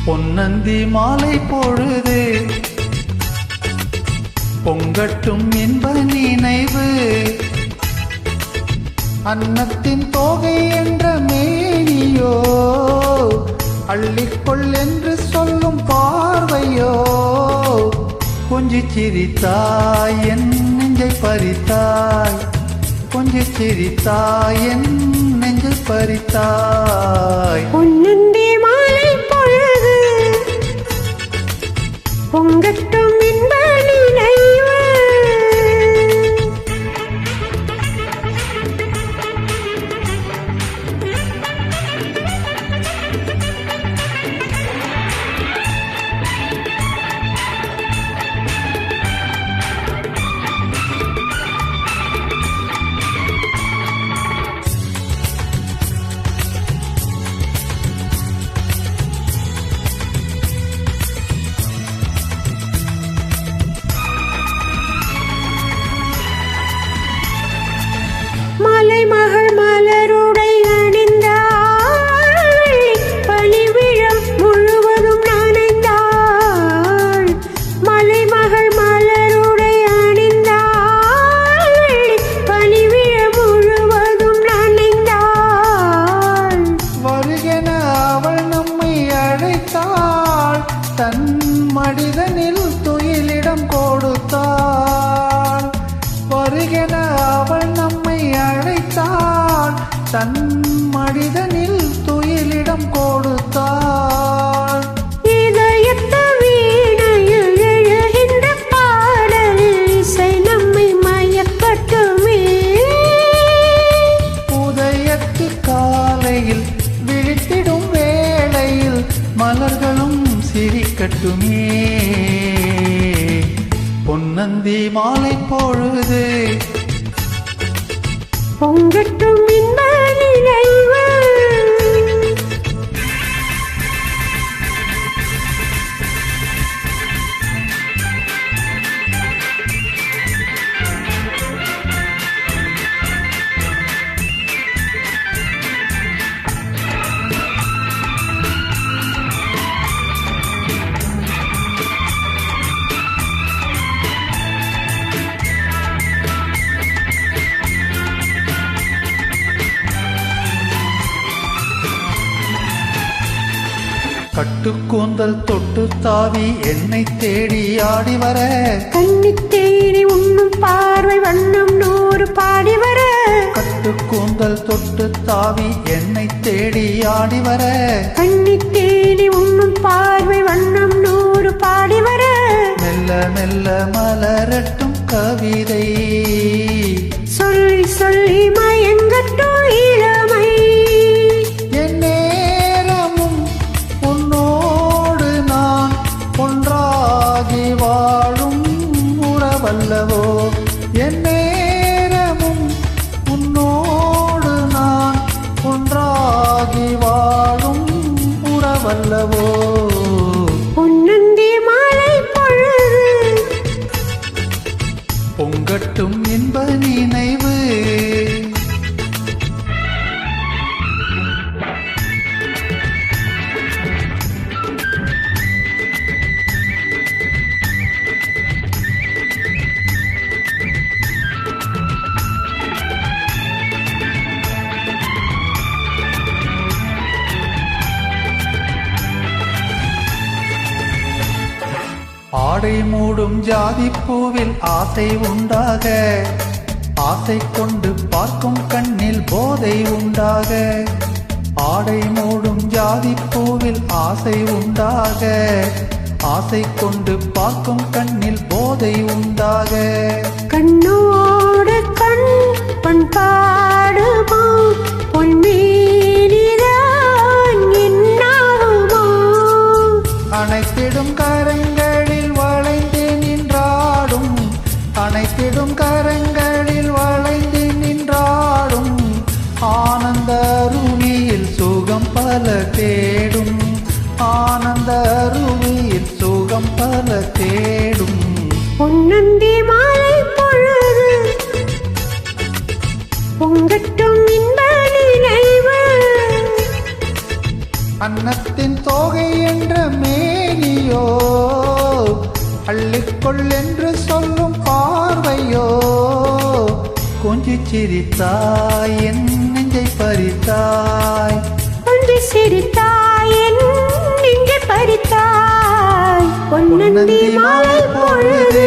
பொன்னந்தி மாலை பொழுது பொங்கட்டும் இன்ப நினைவு. அன்னத்தின் தோகை என்ற மேனியோ அள்ளிக்கொள் என்று சொல்லும் பார்வையோ. கொஞ்சி சிரித்தாய் என் நெஞ்சை பறித்தாய், கொஞ்சி சிரித்தாய் என் நெஞ்சை பறித்தாய். பொன்னந்தி மாலை பொழுது பொங்கட்டும் இன்ப நினைவு. மலைமகள் மலருடை அணிந்தாள், பனிவிழம் முழுவதும் நனைந்தாள். மலைமகள் மலருடை அணிந்தாள், பனிவிழம் முழுவதும் நனைந்தாள். வருகென அவள் நம்மை அழைத்தாள், தன் மடிதனில் துயிலிடம் கொடுத்தாள். வருகென அவள் நம்மை அழைத்தாள், தன் மடிதனில் துயிலிடம் கொடுத்தாள். இதயத்து வீணையில் எழுகின்ற பாடலில் இசை நம்மை மயக்கட்டுமே. உதயத்து காலையில் விழித்திடும் வேளையில் மலர்களும் சிரிக்கட்டுமே. பொன்னந்தி மாலை பொழுது பொங்கட்டும் இன்ப நினைவு. கட்டுக்கூந்தல் தொட்டு தாவி என்னை தேடி ஆடி வர, கண்ணி தேடி உண்ணும் பார்வை வண்ணம் நூறு பாடி வர. கட்டுக்கூந்தல் தொட்டு தாவி என்னை தேடி ஆடி வர, கண்ணி தேடி உண்ணும் பார்வை வண்ணம் நூறு பாடி வர. மெல்ல மெல்ல மலரட்டும் கவிதை, சொல்லி சொல்லி மயங்கட்டும் இளமை. என் நேரமும் உன்னோடு நான் ஒன்றாகி வாழும் உறவல்லவோ. என் நேரமும் உன்னோடு நான் ஒன்றாகி வாழும் உறவல்லவோ. பொன்னந்தி மாலை பொழுது பொங்கட்டும் இன்ப நினைவு. ஆடை மூடும் ஜாதிப்பூவில் ஆசை உண்டாக, ஆசை கொண்டு பார்க்கும் கண்ணில் போதை உண்டாக. ஆடை மூடும் ஜாதிப்பூவில் ஆசை உண்டாக, ஆசை கொண்டு பார்க்கும் கண்ணில் போதை உண்டாக. கண்ணோடு கண் பண்பாடுமா பொன்மேனிதான் என்னாகுமா. அனைத்திடும் கரங்களில் வளைந்து நின்றாடும், அனைத்திடும் கரங்களில் வளைந்து நின்றாடும். ஆனந்த அருவியில் சுகம் பல தேடும், ஆனந்த அருவியில் சுகம் பல தேடும். பொன்னந்தி மாலை பொழுது பொங்கட்டும் இன்ப நினைவு. அன்னத்தின் தோகை என்ற மேனியோ அள்ளிக்கொள் என்று சொல்லும் பார்வையோ கொஞ்சி சிரித்தாய் என் நெஞ்சை பறித்தாய் கொஞ்சி சிரித்தாய் என் நெஞ்சை பறித்தாய் பொன்னந்தி மாலை பொழுது